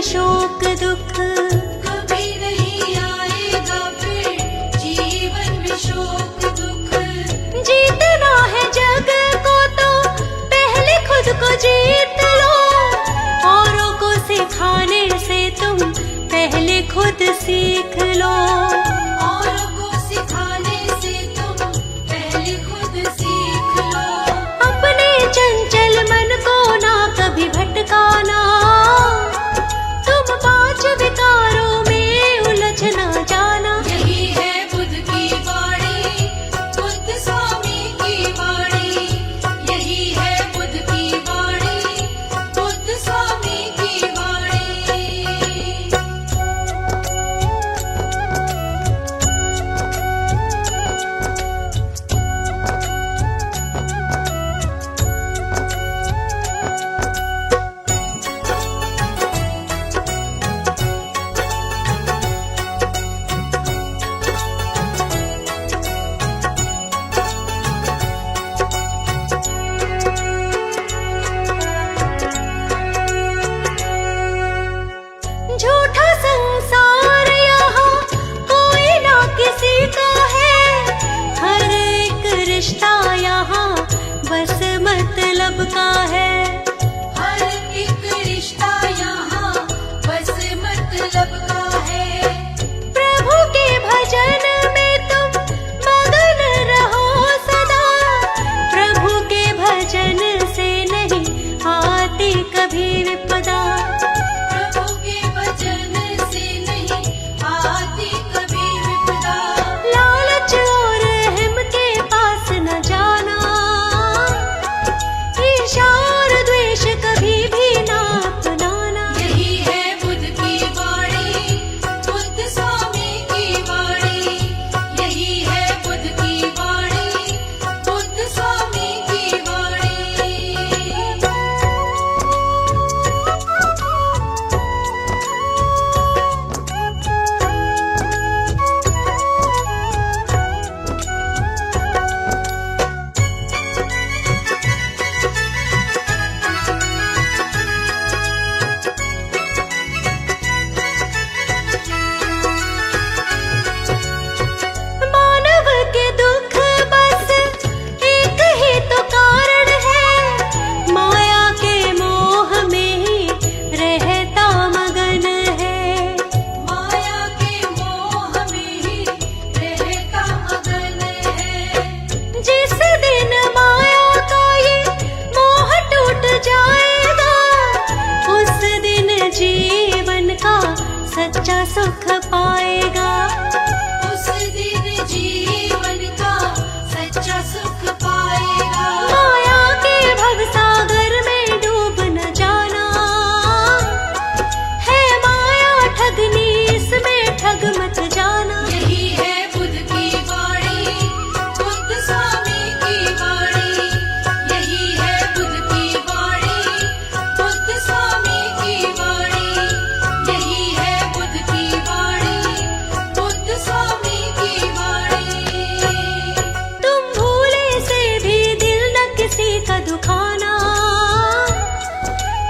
शोक दुख, कभी नहीं आएगा फिर जीवन में शोक दुख। जीतना है जग को तो पहले खुद को जीत लो, औरों को सिखाने से तुम पहले खुद सीख लो। औरों को सिखाने से तुम पहले खुद सीख लो। अपने चंचल मन को ना कभी भटकाना, तुम 5 विकारों में उलझ ना जाना। यही है बुद्ध की वाणी, बुद्ध स्वामी की वाणी। यही है बुद्ध की वाणी, बुद्ध स्वामी की वाणी। झूठा संसार यहाँ कोई ना किसी का है, हर एक रिश्ता यहाँ बस मतलब का है। हर एक रिश्ता यहाँ बस मतलब का है। प्रभु के भजन में तुम मगन रहो सदा, प्रभु के भजन से नहीं आती कभी विपदा। प्रभु के वचन से नहीं आती कभी विपदा। लालच और अहम के पास न जाना, ईर्ष्या और द्वेष कभी भी ना अपनाना। यही है बुद्ध की वाणी, बुद्ध स्वामी की वाणी। यही है बुद्ध की वाणी, बुद्ध स्वामी की वाणी। मानव के दुख बस एक ही तो कारण है, माया के मोह में ही रहता मगन है। माया के मोह में ही रहता मगन है। जिस दिन माया का ये मोह टूट जाएगा, उस दिन जीवन का सच्चा सुख पाएगा। उस दिन जीवन का सच्चा सुख पाएगा। माया के भवसागर में डूब न जाना, है माया ठगनी इसमें ठग मत जाना। यही है बुद्ध की वाणी, बुद्ध स्वामी की वाणी। यही है बुद्ध की वाणी, बुद्ध स्वामी की वाणी। यही है बुद्ध की वाणी, बुद्ध स्वामी की वाणी। तुम भूले से भी दिल न किसी का दुखाना,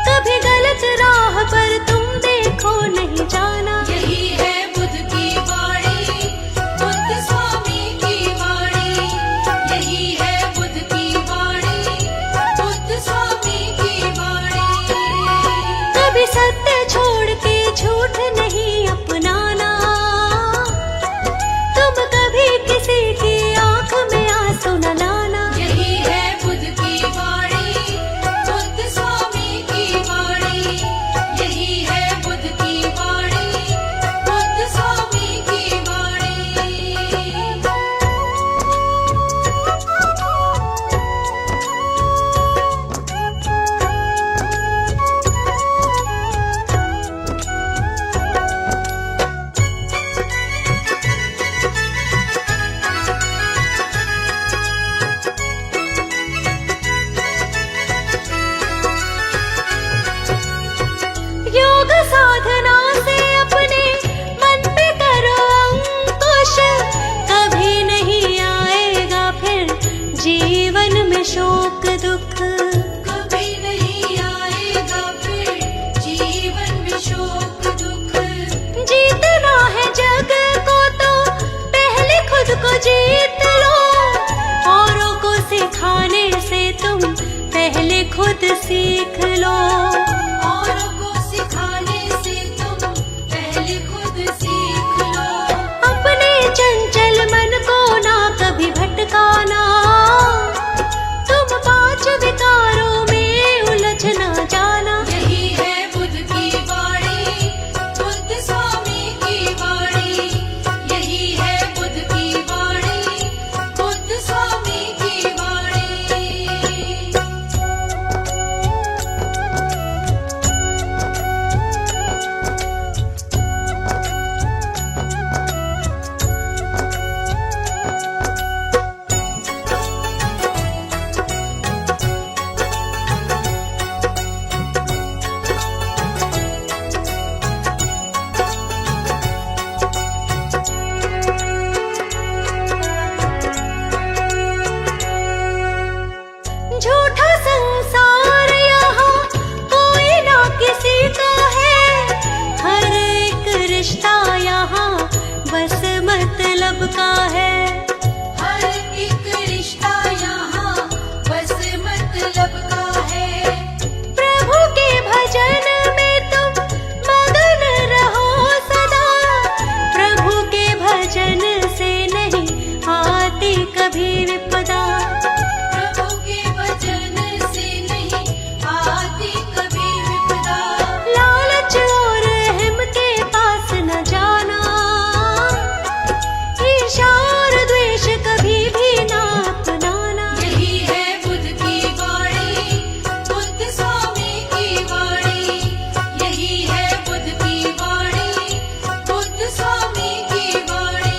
कभी गलत राह पर तुम देखो नहीं जाना। यही है बुद्ध की वाणी, बुद्ध स्वामी की वाणी। यही है बुद्ध की वाणी, बुद्ध स्वामी की वाणी। कभी सत्य छोड़ के झूठ नहीं अपनाना, तुम कभी किसी की आंख में आंसू न लाना। यही है बुद्ध की वाणी, बुद्ध स्वामी की वाणी। यही है बुद्ध की वाणी, बुद्ध स्वामी की वाणी। सीख लो। औरों को सिखाने से तुम पहले खुद सीख लो। अपने चंचल मन को ना कभी भटकाना, तुम पांच विकारों में उलझ ना जाना। यही है बुद्ध की वाणी, बुद्ध स्वामी की वाणी। यही है बुद्ध की वाणी, बुद्ध स्वामी की वाणी। झूठा संसार यहाँ कोई ना किसी का है, हर एक रिश्ता यहाँ बस मतलब का है। हर एक रिश्ता यहाँ बस मतलब का है। प्रभु के भजन में तुम मगन रहो सदा, प्रभु के भजन से नहीं आती कभी विपदा। प्रभु के भजन से नहीं आती कभी विपदा। लालच और अहम के पास न जाना, ईर्ष्या और द्वेष कभी भी ना अपनाना। यही है बुद्ध की वाणी, बुद्ध स्वामी की वाणी। यही है बुद्ध की वाणी, बुद्ध स्वामी की वाणी।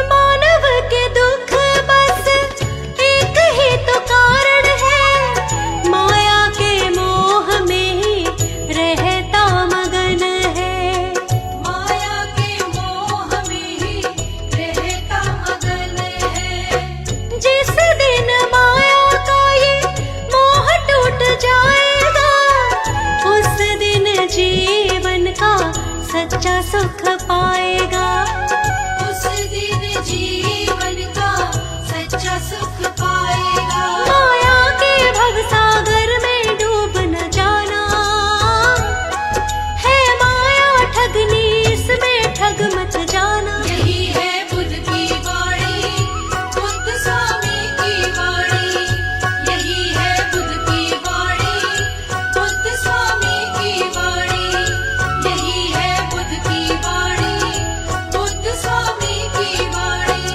मानव के दुख बस एक ही तो कारण है, माया के मोह में ही रहता मगन है। माया के मोह में ही रहता मगन है। जिस दिन माया का ये मोह टूट जाएगा, उस दिन जीवन का सच्चा सुख पाएगा। उस दिन जीवन का सच्चा सुख पाएगा। माया के भवसागर में डूब न जाना, है माया ठगनी इसमें ठग मत जाना। यही है बुद्ध की वाणी, बुद्ध स्वामी की वाणी। यही है बुद्ध की वाणी, बुद्ध स्वामी की वाणी। यही है बुद्ध की वाणी, बुद्ध स्वामी की वाणी।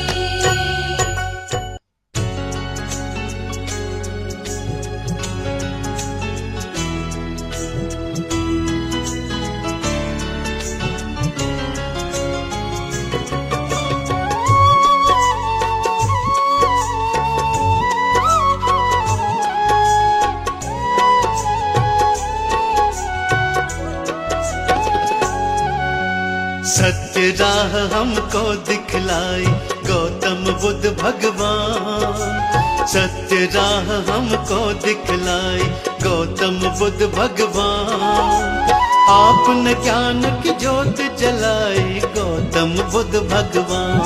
सत्य राह हमको दिखलाई गौतम बुद्ध भगवान। सत्य राह हमको दिखलाई गौतम बुद्ध भगवान। आपने ज्ञान की ज्योत जलाई गौतम बुद्ध भगवान।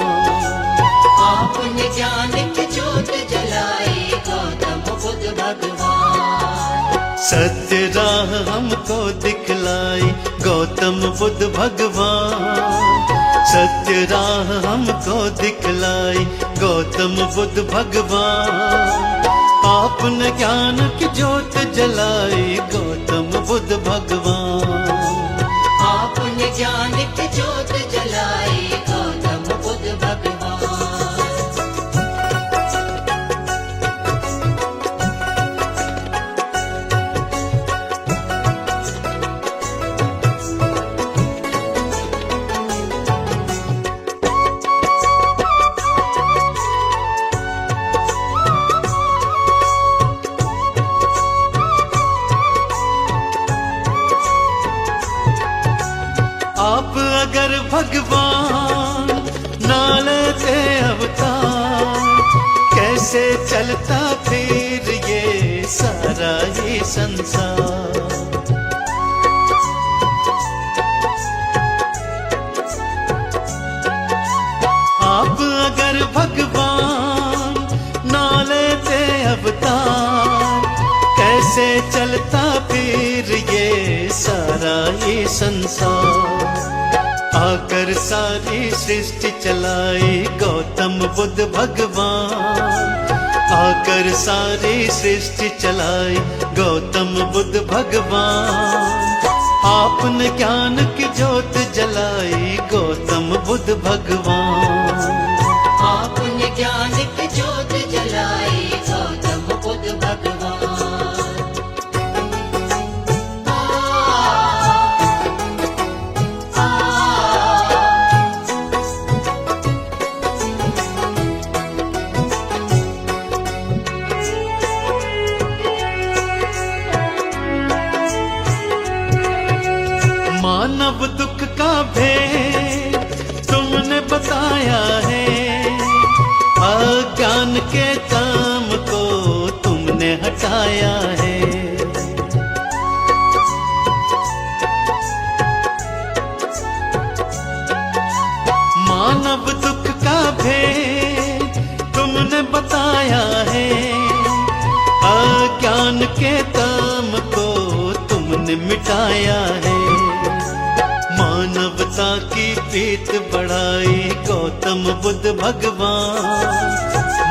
आपने ज्ञान की ज्योत जलाई गौतम बुद्ध भगवान। सत्य राह हमको दिखलाई गौतम बुद्ध भगवान। सत्य राह हमको दिखलाई गौतम बुद्ध भगवान। आपने ज्ञान की ज्योत जलाई गौतम बुद्ध भगवान। आपने ज्ञान की ज्योत जलाई गौतम बुद्ध भगवान। आप अगर अवतार, कैसे चलता फिर ये सारा ये संसार। आप अगर भगवान ना लेते अवतार, कैसे चलता फिर ये सारा ये संसार। आकर सारी सृष्टि चलाई गौतम बुद्ध भगवान, आकर सारी सृष्टि चलाई गौतम बुद्ध भगवान। आपने ज्ञान की ज्योत जलाई गौतम बुद्ध भगवान। आपने ज्ञान की ज्योत जलाई गौतम बुद्ध भगवान। मानव दुख का भेद तुमने बताया है, अज्ञान के काम को तुमने हटाया है। मानव दुख का भेद तुमने बताया है, अज्ञान के काम को तुमने मिटाया है। मानवता की प्रीत बढ़ाई गौतम बुद्ध भगवान,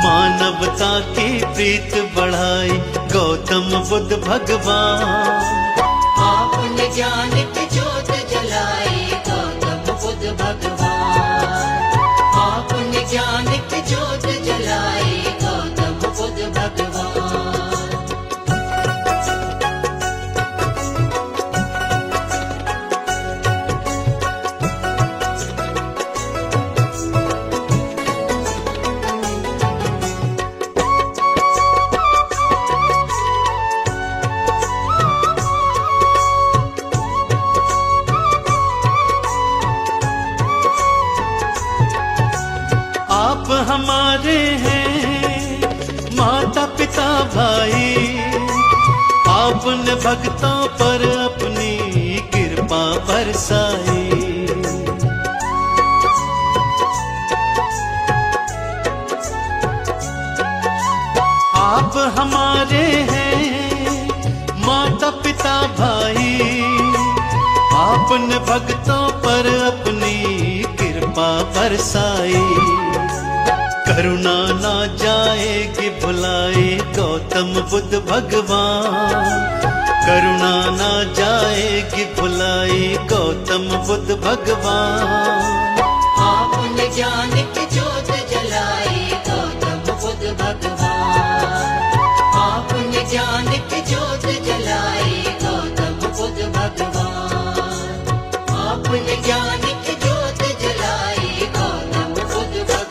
मानवता की प्रीत बढ़ाई गौतम बुद्ध भगवान। आपने ज्ञान की ज्योत जलाई गौतम बुद्ध भगवान। आपने ज्ञान की ज्योत जलाई गौतम बुद्ध भगवान। आप हमारे हैं माता पिता भाई, आपने भक्तों पर अपनी कृपा बरसाई। आप हमारे हैं माता पिता भाई, आपने भक्तों पर अपनी कृपा बरसाई। करुणा ना जाएगी भुलाई गौतम बुद्ध भगवान, करुणा ना जाएगी भुलाई गौतम बुद्ध भगवान। आपने ज्ञान की ज्योत जलाई गौतम बुद्ध भगवान। आपने ज्ञान की ज्योत जलाई गौतम बुद्ध भगवान। आपने ज्ञान की ज्योत जलाई गौतम बुद्ध भगवान।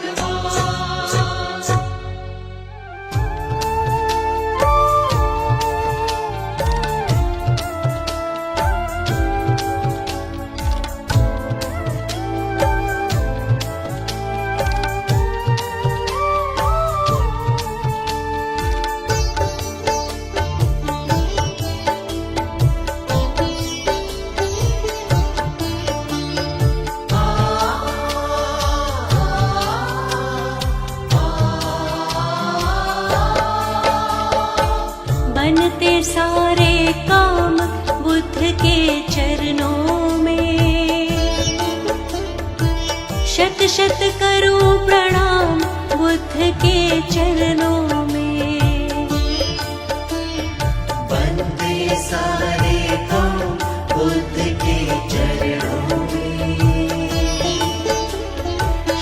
बनते सारे काम बुद्ध के चरणों में, शत शत करूं प्रणाम बुद्ध के चरणों में। बनते सारे काम बुद्ध के चरणों में,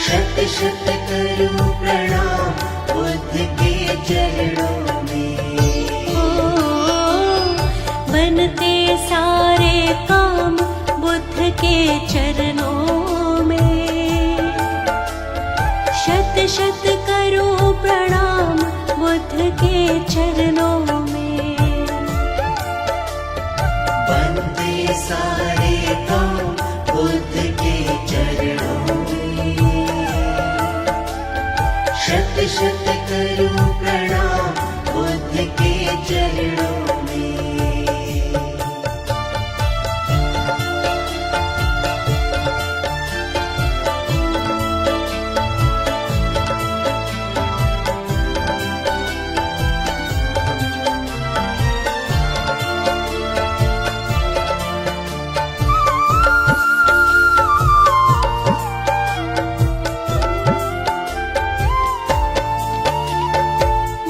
शत शत करूं प्रणाम बुद्ध के चरणों में। बनते सारे काम बुद्ध के चरणों में, शत शत करूं प्रणाम बुद्ध के चरणों में। बनते सारे काम बुद्ध के चरणों में, शत शत करूं प्रणाम बुद्ध के चरणों में।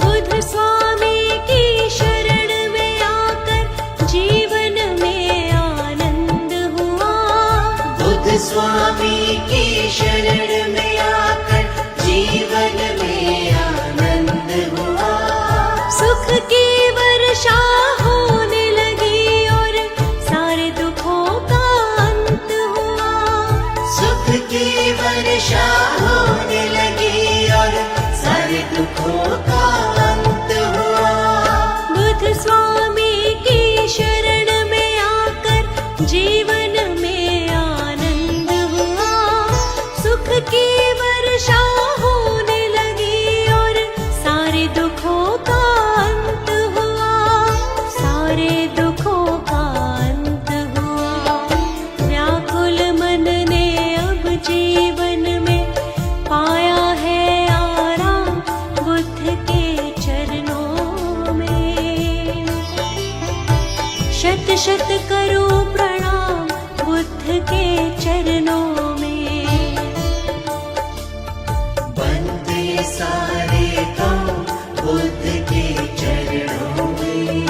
बुद्ध स्वामी की शरण में आकर जीवन में आनंद हुआ। बुद्ध स्वामी की शरण में आकर जीवन में आनंद हुआ। सुख की वर्षा होने लगी और सारे दुखों का अंत हुआ। सुख की वर्षा होने लगी और सारे दुखों का अंत हुआ। बुद्ध स्वामी की शरण में आकर जीवन में आनंद हुआ। सुख की वर्षा होने लगी और सारे दुखों का अंत हुआ। सारे दुखों का अंत हुआ। व्याकुल मन ने अब जीवन में पाया है आराम बुद्ध के चरणों में। शत शत करूं प्रणाम बुद्ध के चरणों में। बंदे सारे गांव बुद्ध के चरणों में।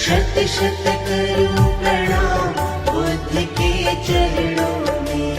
शत शत करूं प्रणाम बुद्ध के चरणों में।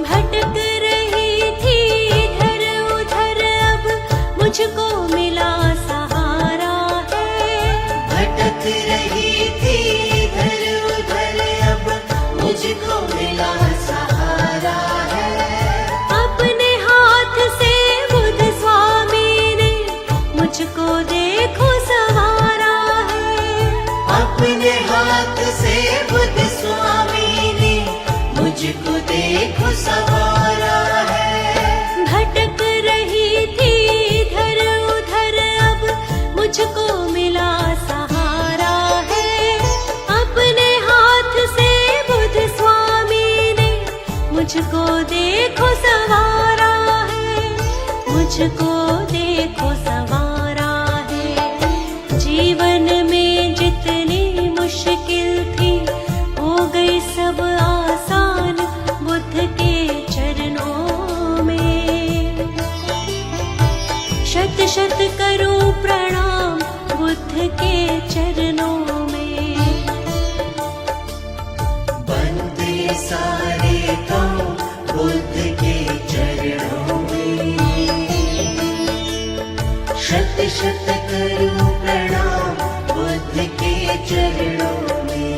भटक रही थी इधर उधर अब मुझको मिला सहारा है। भटक रही थी इधर उधर अब मुझको मिला सहारा है। अपने हाथ से बुद्ध स्वामी ने मुझको देखो संवारा है। अपने हाथ से बुद्ध स्वामी ने मुझको देखो सवारा है। भटक रही थी इधर उधर अब मुझको मिला सहारा है। अपने हाथ से बुद्ध स्वामी ने मुझको देखो संवारा है। मुझको देखो संवारा है। जीवन में जितनी मुश्किल थी हो गई सब आसान बुद्ध के चरणों में। शत शत करूं प्रणाम बुद्ध के चरणों में। बंदे सारे गांव बुद्ध के चरणों में। शत शत करूं प्रणाम बुद्ध के चरणों में।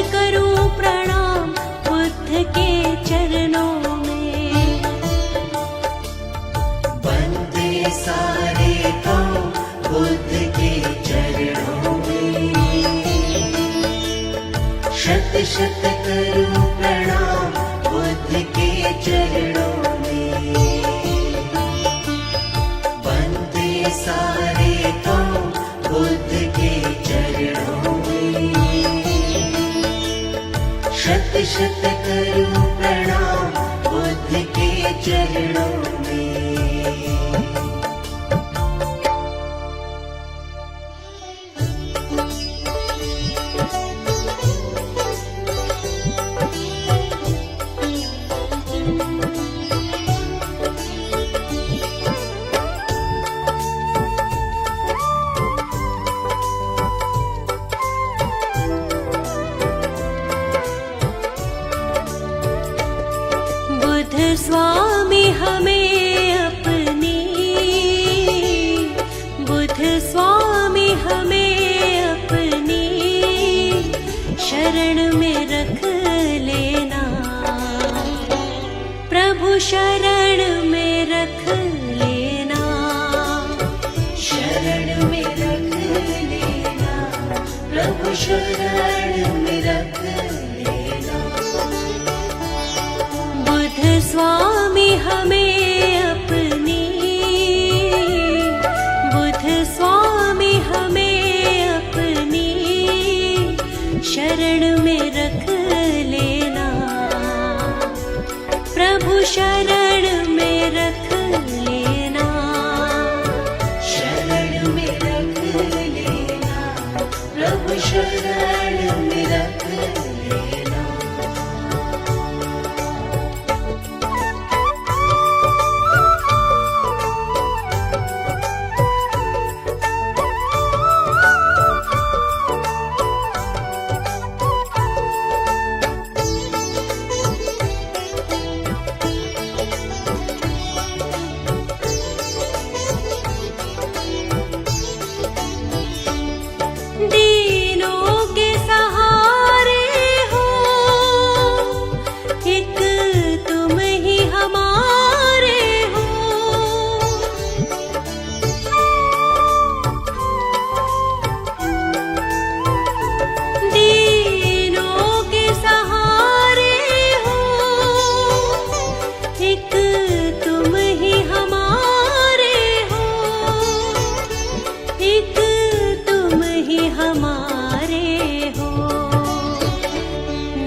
करूं प्रणाम बुद्ध के चरणों में। वंदे सारे पांव बुद्ध के चरणों में। शत शत करूं प्रणाम बुद्ध के चरणों में। वंदे सारे पांव बुद्ध के चरणों में। शत शत करूं प्रणाम बुद्ध के चरणों में। बुद्ध स्वामी हमें अपनी, बुद्ध स्वामी हमें अपनी शरण में रख लेना। प्रभु शरण में रख लेना। शरण में रख लेना। प्रभु शरण में रख लेना। बुद्ध स्वामी हमें अपनी, बुद्ध स्वामी हमें अपनी शरण में रख लेना। प्रभु शरण में रख लेना। शरण में रख लेना। प्रभु शरण में रख लेना। दीनों के सहारे हो, एक तुम ही हमारे हो। दीनों के सहारे हो, एक तुम ही हमारे हो। एक तुम ही हमारे हो।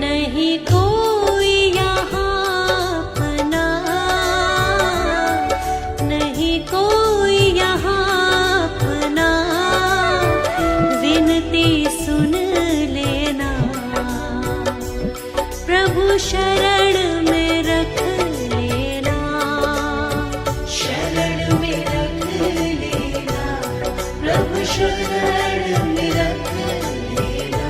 नहीं कोई यहाँ अपना, नहीं कोई यहाँ अपना। विनती सुन लेना। प्रभु शरण में रख लेना। शरण में रख लेना। प्रभु शरण में रख लेना।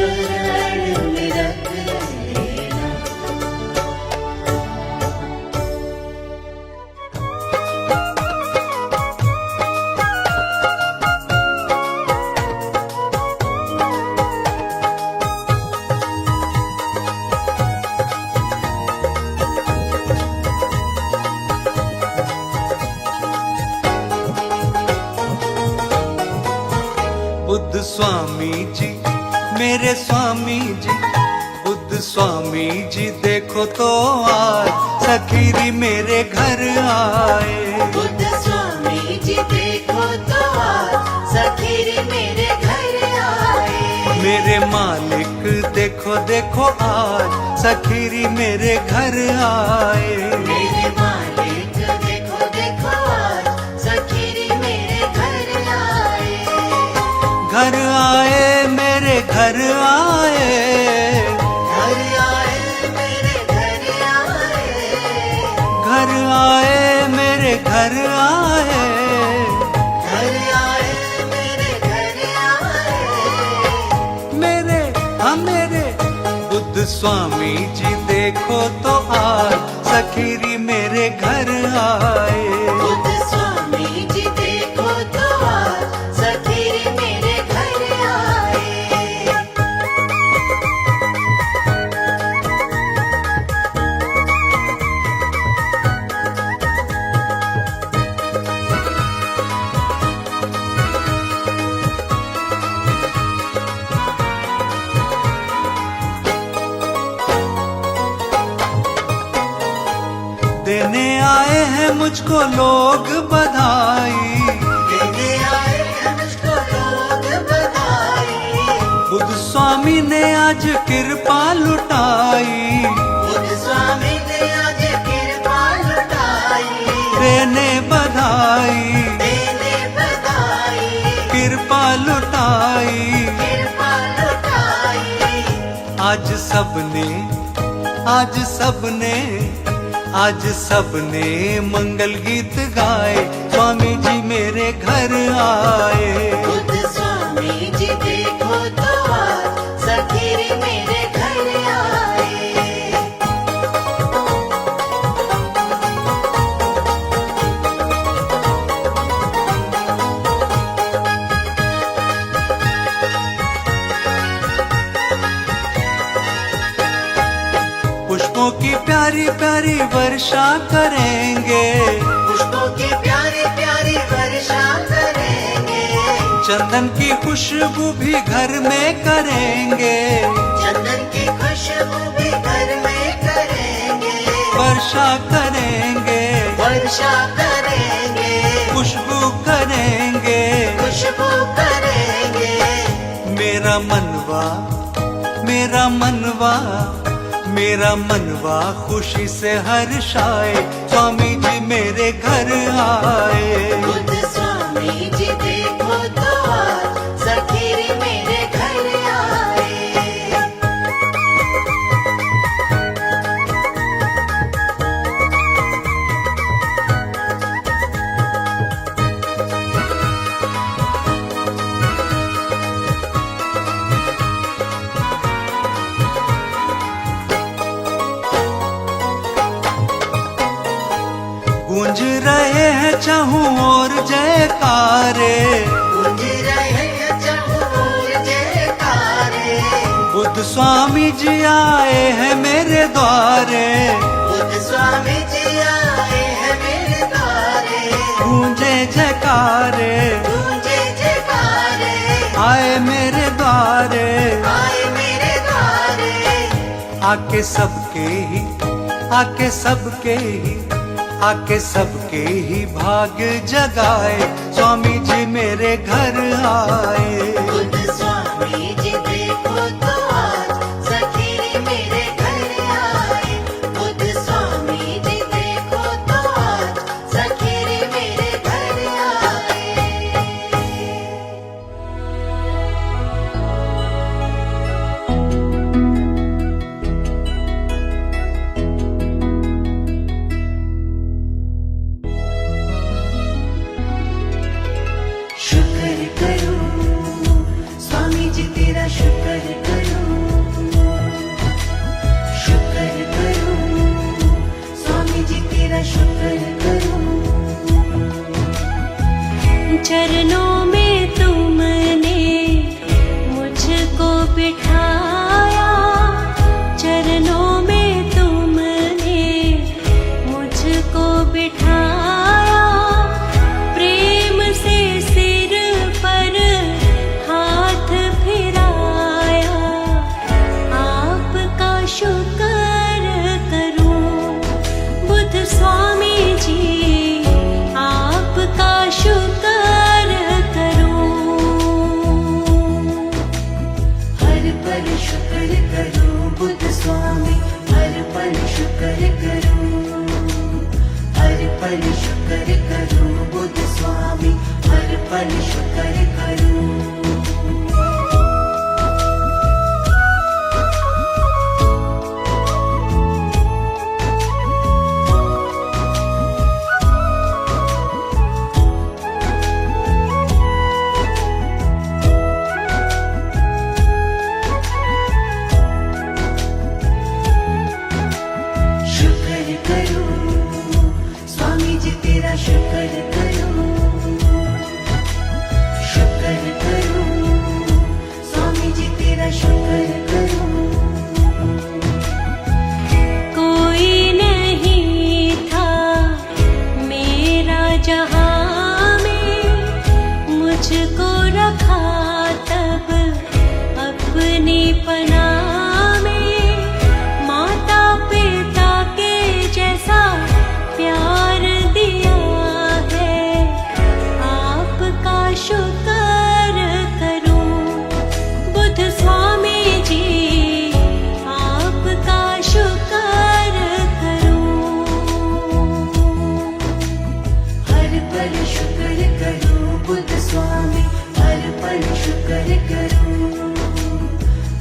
शरण में रख लेना। बुद्ध स्वामी जी, मेरे स्वामी जी, बुद्ध स्वामी जी देखो तो आज सखीरी मेरे घर आए। बुद्ध स्वामी जी देखो तो आज सखीरी मेरे घर आए। मेरे मालिक देखो देखो आज सखीरी मेरे घर आए। मेरे मालिक देखो देखो आज सखीरी मेरे घर आए। घर आए मेरे घर आए। घर आए मेरे घर आए। घर आए मेरे घर आए। घर आए मेरे घर आए। मेरे बुद्ध स्वामी जी देखो तो आज सखीरी मेरे घर आए। बुद्ध स्वामी जी देखो तो आज सखीरी मेरे घर आए। देने आए हैं मुझको लोग बधाई। देने आए हैं मुझको लोग बधाई। बुद्ध स्वामी ने आज कृपा लुटाई। बुद्ध स्वामी ने आज कृपा लुटाई। देने बधाई देने बधाई। कृपा लुटाई। कृपा लुटाई। आज सबने आज सबने आज सबने मंगल गीत गाए। स्वामी जी मेरे घर आए। बुद्ध स्वामी जी देखो तो आज सखीरी मेरे घर आए। पुष्पों की प्यारी प्यारी वर्षा करेंगे। पुष्पों की प्यारी प्यारी वर्षा करेंगे। चंदन की खुशबू भी घर में करेंगे। चंदन की खुशबू भी घर में करेंगे। वर्षा करेंगे वर्षा करेंगे। खुशबू करेंगे। खुशबू करेंगे। मेरा मनवा मेरा मनवा मेरा मनवा खुशी से हर्षाए। स्वामी जी मेरे घर आए। बुद्ध स्वामी जी देखो तो आज सखीरी मेरे घर आए। गूंज रहे हैं चाहूं और जयकारे। गूंज रहे हैं चाहूं जयकारे। बुद्ध स्वामी जी आए हैं मेरे द्वारे। बुद्ध स्वामी जी आए हैं मेरे द्वारे। गूंजे जयकारे गूंजे जयकारे। आए मेरे द्वारे। आए मेरे द्वारे। आके सबके ही आके सबके ही आके सबके ही भाग्य जगाए। स्वामी जी मेरे घर आए। बुद्ध स्वामी जी देखो तो आज सखीरी मेरे घर आए। बुद्ध स्वामी जी देखो तो आज सखीरी मेरे घर आए। शुक्र करो बिठाया, चरणों में तुमने मुझको बिठाया, प्रेम से सिर पर हाथ फिराया, आपका शुक्र करूं बुद्ध स्वामी जी, आपका शुक्र शुक्र करूं बुद्ध स्वामी, हर पल शुक्र करूं, हर पल शुक्र करूं बुद्ध स्वामी, हर पल शुक्र करूं। शुक्र करूं, शुक्र करूं स्वामी जी तेरा शुक्र करूं। कोई नहीं था मेरा जहां में, मुझको रखा तब अपनी पनाह में, माता पिता के जैसा प्यार दिया है, आपका शुक्र करूं बुद्ध स्वामी जी, आपका शुक्र करूं। हर पल शुक्र करूं बुद्ध स्वामी, हर पल शुक्र करूं,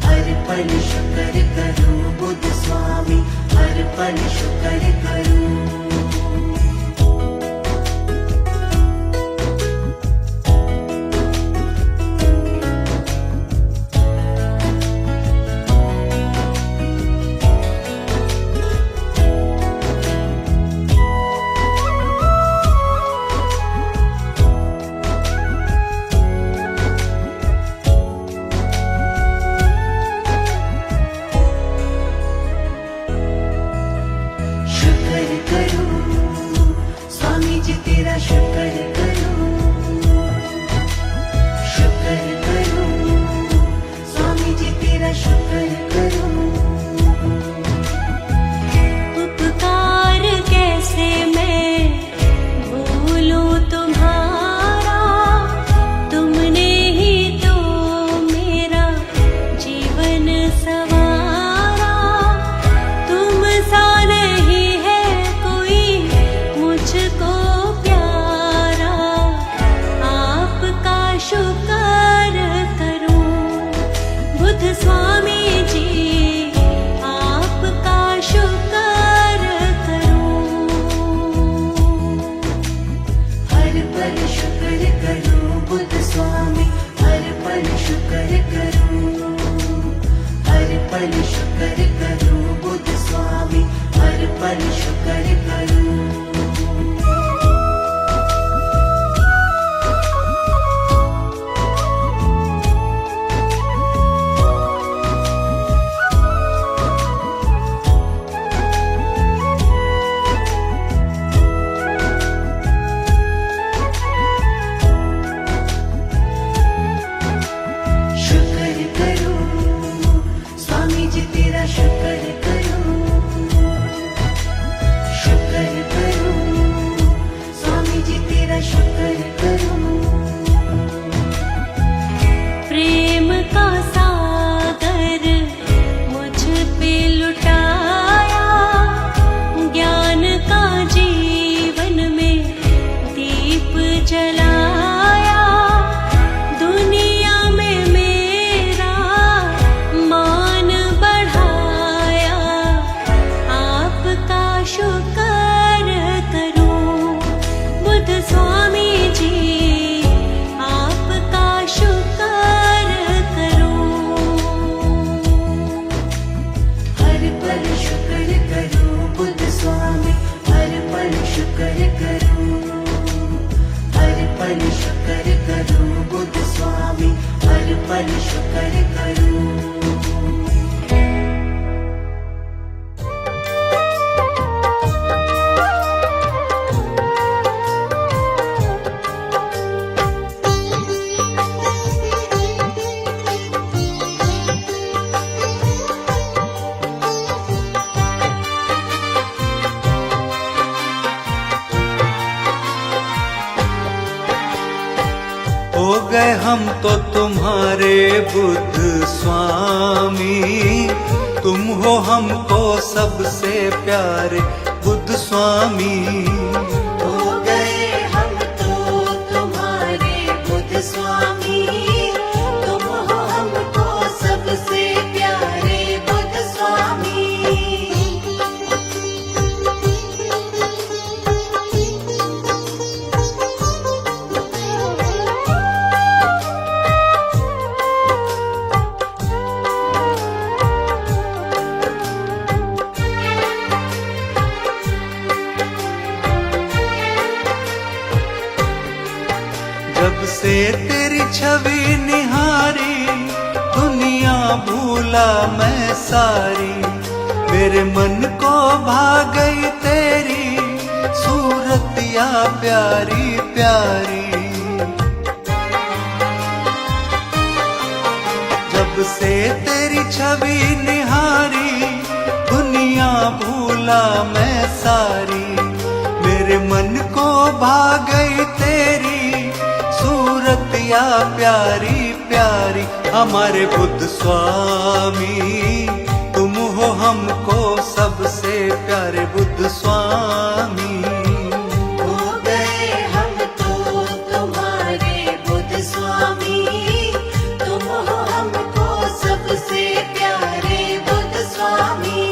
हर पल शुक्र करूं बुद्ध स्वामी, हर पल शुक्र करूं। शुक्र करूं, शुक्र करूं स्वामी जी तेरा शुक्र करूं। उपकार कैसे मैं भूलूं तुम्हारा, तुमने ही तो मेरा जीवन संवारा, तुम सा नहीं है कोई मुझको शुक्र करूं बुद्ध स्वामी जी, आपका शुक्र करूं। हर पल शुक्र करूं बुद्ध स्वामी, हर पल शुक्र करूं, हर पल शुक्र करूं बुद्ध स्वामी, हर पल शुक्र करूं। शुक्र हम तो तुम्हारे बुद्ध स्वामी, तुम हो हमको सबसे प्यारे बुद्ध स्वामी। हो गए हम तो तुम्हारे बुद्ध स्वामी, तुम हो हमको सबसे प्यारे बुद्ध स्वामी। जब से तेरी छवि निहारी, दुनिया भूला मैं सारी, मेरे मन को भा गई तेरी सूरत या प्यारी प्यारी। जब से तेरी छवि निहारी, दुनिया भूला मैं सारी, मेरे मन को भा गई तेरी सूरत या प्यारी प्यारी। हमारे बुद्ध स्वामी, तुम हो हमको सबसे प्यारे बुद्ध स्वामी। हो गए हम तो तुम्हारे बुद्ध स्वामी, तुम हो हमको सबसे प्यारे बुद्ध स्वामी।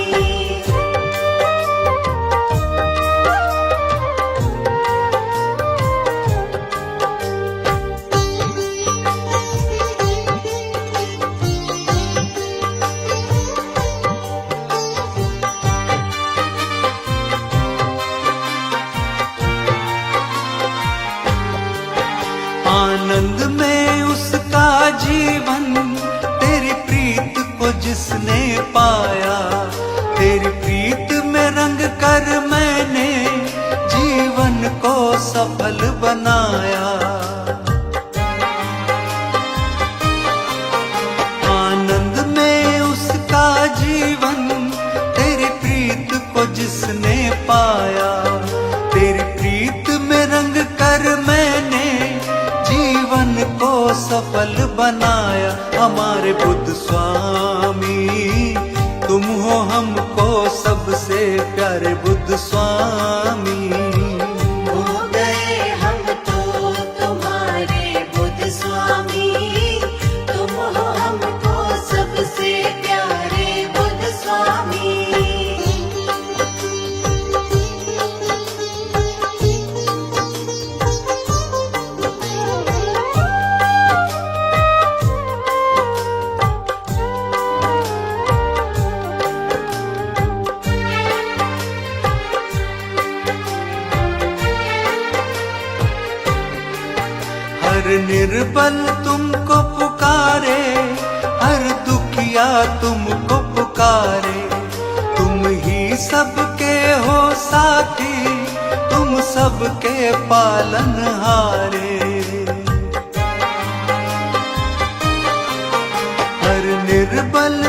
आनंद में उसका जीवन, तेरी प्रीत को जिसने पाया, तेरी प्रीत में रंग कर मैंने जीवन को सफल बनाया। आनंद में उसका जीवन, तेरी प्रीत को जिसने पाया, तेरी प्रीत में रंग कर मैंने जीवन को सफल बनाया। हमारे बुद्ध स्वामी, तुम हो हमको सबसे प्यारे बुद्ध स्वामी। हो गए हम तो तुम्हारे बुद्ध स्वामी, तुम हो हमको सबसे प्यारे बुद्ध स्वामी। हर निर्बल तुमको पुकारे, हर दुखिया तुमको पुकारे, तुम ही सबके हो साथी, तुम सबके पालनहारे। हर निर्बल